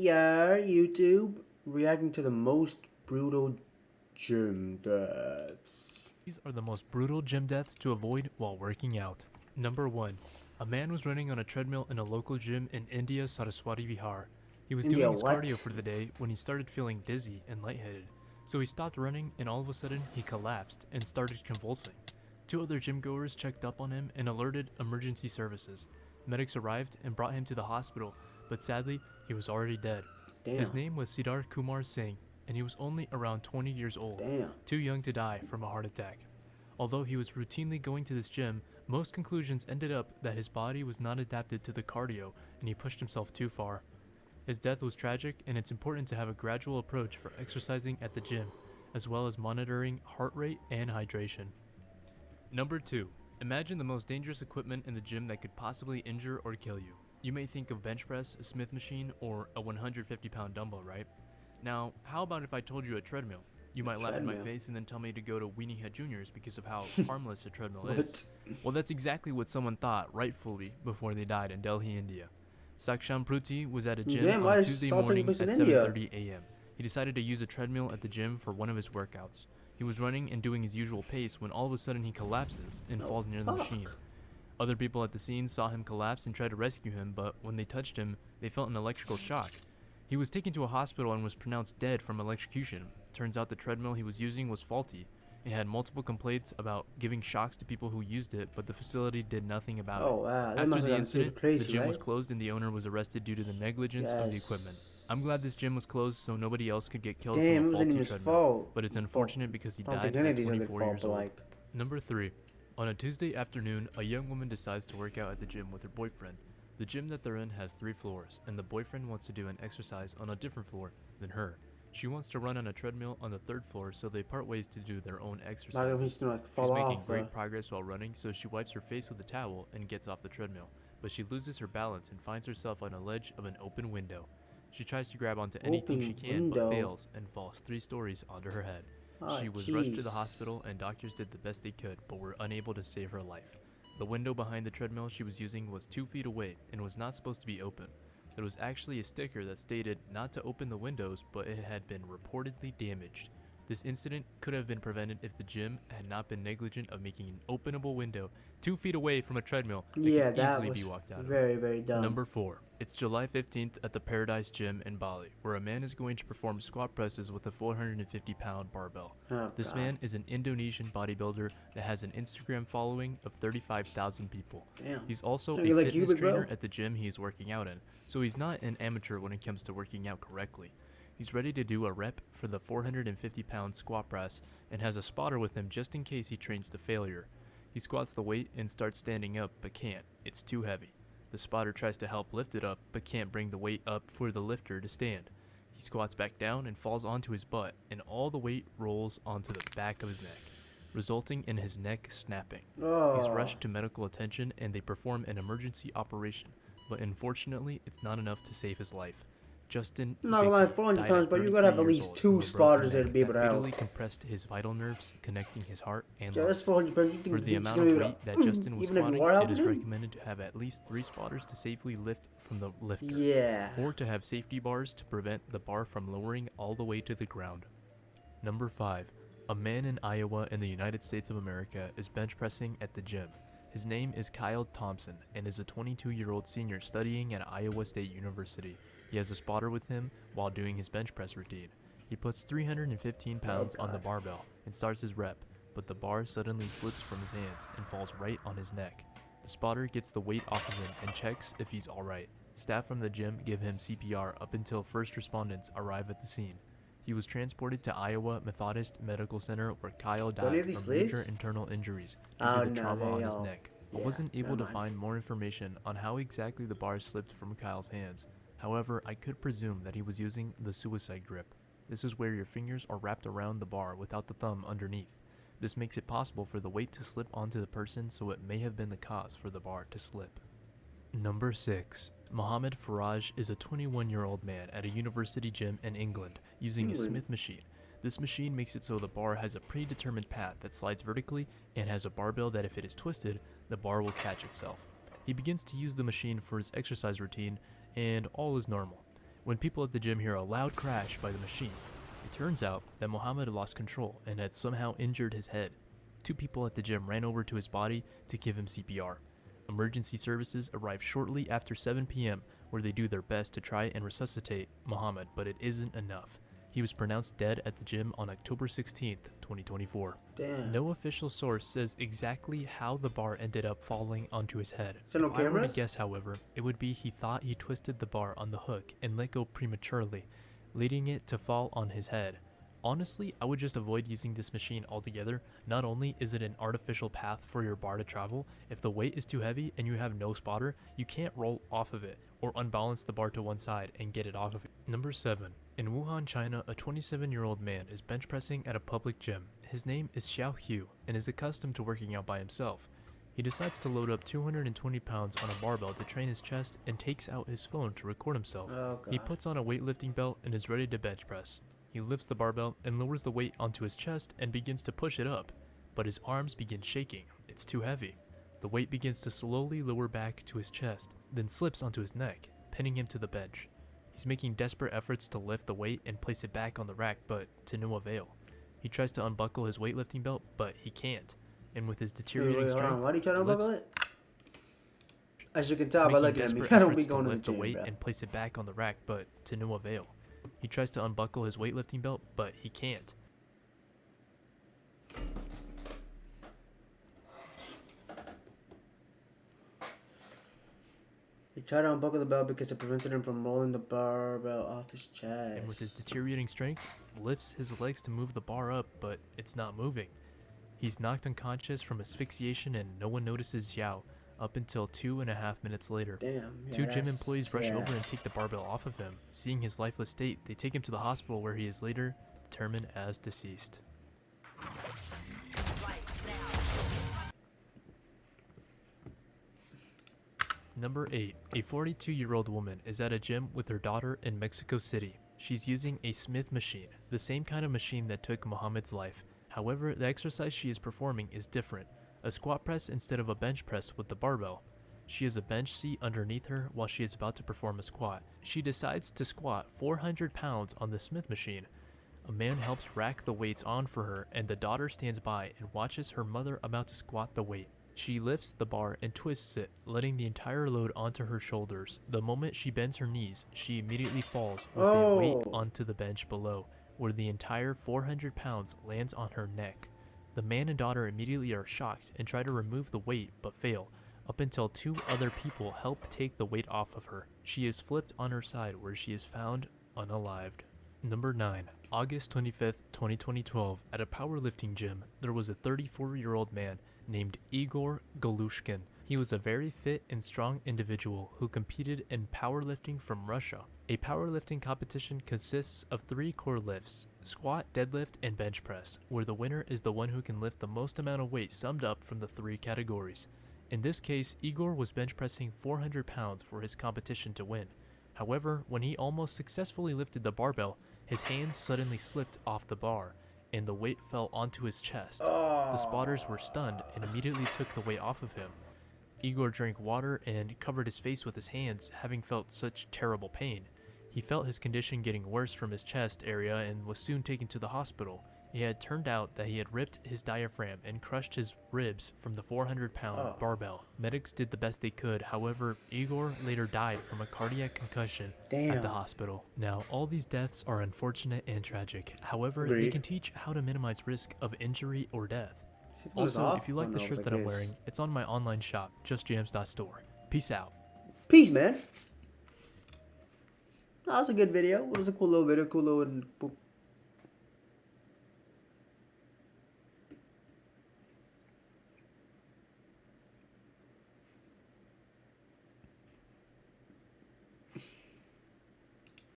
Yeah, YouTube reacting to the most brutal gym deaths. These are the most brutal gym deaths to avoid while working out. Number 1. A man was running on a treadmill in a local gym in India's Saraswati Vihar. He was India, doing his cardio what? for the day when he started feeling dizzy and lightheaded. So he stopped running and all of a sudden he collapsed and started convulsing. Two other gym goers checked up on him and alerted emergency services. Medics arrived and brought him to the hospital, but sadly, he was already dead. His Damn, name was Siddharth Kumar Singh, and he was only around 20 years old, damn. too young to die from a heart attack. Although he was routinely going to this gym, most conclusions ended up that his body was not adapted to the cardio and he pushed himself too far. His death was tragic, and it's important to have a gradual approach for exercising at the gym, as well as monitoring heart rate and hydration. Number 2. Imagine the most dangerous equipment in the gym that could possibly injure or kill you. You may think of bench press, a Smith machine, or a 150-pound dumbbell, right? Now, how about if I told you a treadmill? You might laugh in my Treadmill. face and then tell me to go to Weenie Head Juniors because of how harmless a treadmill is. What? Well, that's exactly what someone thought, rightfully, before they died in Delhi, India. Saksham Pruthi was at a gym Damn, on why a is Tuesday Salt taking morning place at in India? 7:30 a.m. He decided to use a treadmill at the gym for one of his workouts. He was running and doing his usual pace when all of a sudden he collapses and Oh, falls near the machine. fuck. Other people at the scene saw him collapse and tried to rescue him, but when they touched him, they felt an electrical shock. He was taken to a hospital and was pronounced dead from electrocution. Turns out the treadmill he was using was faulty. It had multiple complaints about giving shocks to people who used it, but the facility did nothing about it. Oh, wow. That After must have the gotten seriously incident, the crazy, gym was right? closed and the owner was arrested due to the negligence of the Yes. equipment. I'm glad this gym was closed so nobody else could get killed from Damn, a it wasn't faulty even his treadmill, fault. but it's unfortunate because he I don't died think any at of these are their 24 fault, years but old. like, Number 3. On a Tuesday afternoon, a young woman decides to work out at the gym with her boyfriend. The gym that they're in has 3 floors, and the boyfriend wants to do an exercise on a different floor than her. She wants to run on a treadmill on the 3rd floor, so they part ways to do their own like exercises. he's gonna like She's fall making off. great progress while running, so she wipes her face with a towel and gets off the treadmill, but she loses her balance and finds herself on a ledge of an open window. She tries to grab onto anything she Open can, but window. fails and falls 3 stories onto her head. Ah, She was rushed to the jeez. hospital, and doctors did the best they could, but were unable to save her life. The window behind the treadmill she was using was 2 feet away and was not supposed to be open. There was actually a sticker that stated not to open the windows, but it had been reportedly damaged. This incident could have been prevented if the gym had not been negligent of making an openable window 2 feet away from a treadmill that Yeah, could that easily was be walked out of. very, very dumb. Number 4. It's July 15th at the Paradise Gym in Bali, where a man is going to perform squat presses with a 450-pound barbell. Oh, This God. man is an Indonesian bodybuilder that has an Instagram following of 35,000 people. Damn. He's also So a you like fitness Hubert, trainer bro? at the gym he is working out in, so he's not an amateur when it comes to working out correctly. He's ready to do a rep for the 450-pound squat press and has a spotter with him just in case he trains to failure. He squats the weight and starts standing up, but can't. It's too heavy. The spotter tries to help lift it up, but can't bring the weight up for the lifter to stand. He squats back down and falls onto his butt, and all the weight rolls onto the back of his neck, resulting in his neck snapping. He's Oh. rushed to medical attention and they perform an emergency operation, but unfortunately, it's not enough to save his life. Justin I'm not gonna lie, Vicky 400 died pounds, at but you gotta have 33 at years least old 2 from a broken spotters there to neck be able that to fatally help. compressed his vital nerves, connecting his heart and Just lungs. 400 pounds, you think For the it's amount gonna of be weight that able to, Justin was even if you squatting, are it helping is him? recommended to have at least 3 spotters to safely lift from the lifter, Yeah. or to have safety bars to prevent the bar from lowering all the way to the ground. Number 5. A man in Iowa in the United States of America is bench pressing at the gym. His name is Kyle Thompson and is a 22-year-old senior studying at Iowa State University. He has a spotter with him while doing his bench press routine. He puts 315 pounds on the God. barbell and starts his rep, but the bar suddenly slips from his hands and falls right on his neck. The spotter gets the weight off of him and checks if he's alright. Staff from the gym give him CPR up until first respondents arrive at the scene. He was transported to Iowa Methodist Medical Center where Kyle Do any of died these from leave? major internal injuries due Oh, to the no, trauma they on his all. neck. I Yeah, wasn't able never to mind. find more information on how exactly the bar slipped from Kyle's hands. However, I could presume that he was using the suicide grip. This is where your fingers are wrapped around the bar without the thumb underneath. This makes it possible for the weight to slip onto the person, so it may have been the cause for the bar to slip. Number 6. Mohammed Faraj is a 21-year-old man at a university gym in England using a England. Smith machine. This machine makes it so the bar has a predetermined path that slides vertically and has a barbell that if it is twisted, the bar will catch itself. He begins to use the machine for his exercise routine and all is normal. when people at the gym hear a loud crash by the machine. It turns out that Mohammed had lost control and had somehow injured his head. 2 people at the gym ran over to his body to give him CPR. Emergency services arrived shortly after 7 p.m., where they do their best to try and resuscitate Mohammed, but it isn't enough. He was pronounced dead at the gym on October 16th, 2024. Damn. No official source says exactly how the bar ended up falling onto his head. Is there no If I were to cameras? guess, however, it would be he thought he twisted the bar on the hook and let go prematurely, leading it to fall on his head. Honestly, I would just avoid using this machine altogether. Not only is it an artificial path for your bar to travel, if the weight is too heavy and you have no spotter, you can't roll off of it or unbalance the bar to one side and get it off of it. Number 7. In Wuhan, China, a 27-year-old man is bench pressing at a public gym. His name is Xiao Hu and is accustomed to working out by himself. He decides to load up 220 pounds on a barbell to train his chest and takes out his phone to record himself. Oh, He God. puts on a weightlifting belt and is ready to bench press. He lifts the barbell and lowers the weight onto his chest and begins to push it up, but his arms begin shaking. It's too heavy. The weight begins to slowly lower back to his chest, then slips onto his neck, pinning him to the bench. He's making desperate efforts to lift the weight and place it back on the rack, but to no avail. He tries to unbuckle his weightlifting belt, but he can't. And with his deteriorating Wait, hold strength, on. Why do you try to lifts- unbuckle it? As you can he's tell by making looking at me, desperate I don't be efforts to going to the lift the gym, weight bro. and place it back on the rack, but to no avail. He tries to unbuckle his weightlifting belt, but he can't. He tried to unbuckle the belt because it prevented him from rolling the barbell off his chest. And with his deteriorating strength, lifts his legs to move the bar up, but it's not moving. He's knocked unconscious from asphyxiation and no one notices Xiao up until 2.5 minutes later. Damn. Yeah, 2 gym that's- employees rush yeah. over and take the barbell off of him. Seeing his lifeless state, they take him to the hospital where he is later determined as deceased. Number 8. A 42-year-old woman is at a gym with her daughter in Mexico City. She's using a Smith machine, the same kind of machine that took Mohammed's life. However, the exercise she is performing is different. A squat press instead of a bench press with the barbell. She has a bench seat underneath her while she is about to perform a squat. She decides to squat 400 pounds on the Smith machine. A man helps rack the weights on for her, and the daughter stands by and watches her mother about to squat the weight. She lifts the bar and twists it, letting the entire load onto her shoulders. The moment she bends her knees, she immediately falls with the weight Oh. onto the bench below, where the entire 400 pounds lands on her neck. The man and daughter immediately are shocked and try to remove the weight but fail, up until 2 other people help take the weight off of her. She is flipped on her side where she is found unalived. Number 9. August 25th, 2012, at a powerlifting gym, there was a 34-year-old man named Igor Galushkin. He was a very fit and strong individual who competed in powerlifting from Russia. A powerlifting competition consists of 3 core lifts: squat, deadlift, and bench press, where the winner is the one who can lift the most amount of weight summed up from the 3 categories. In this case, Igor was bench pressing 400 pounds for his competition to win. However, when he almost successfully lifted the barbell, his hands suddenly slipped off the bar, and the weight fell onto his chest. The spotters were stunned and immediately took the weight off of him. Igor drank water and covered his face with his hands, having felt such terrible pain. He felt his condition getting worse from his chest area and was soon taken to the hospital. It had turned out that he had ripped his diaphragm and crushed his ribs from the 400-pound barbell. Medics did the best they could, however, Igor later died from a cardiac concussion at the hospital. Now, all these deaths are unfortunate and tragic. However, they Agreed. can teach how to minimize risk of injury or death. See if it was Also, off? if you like Oh, the no, it shirt was that like I'm this. wearing, it's on my online shop, justjams.store. Peace out. Peace, man. That was a good video. It was a cool little video, cool little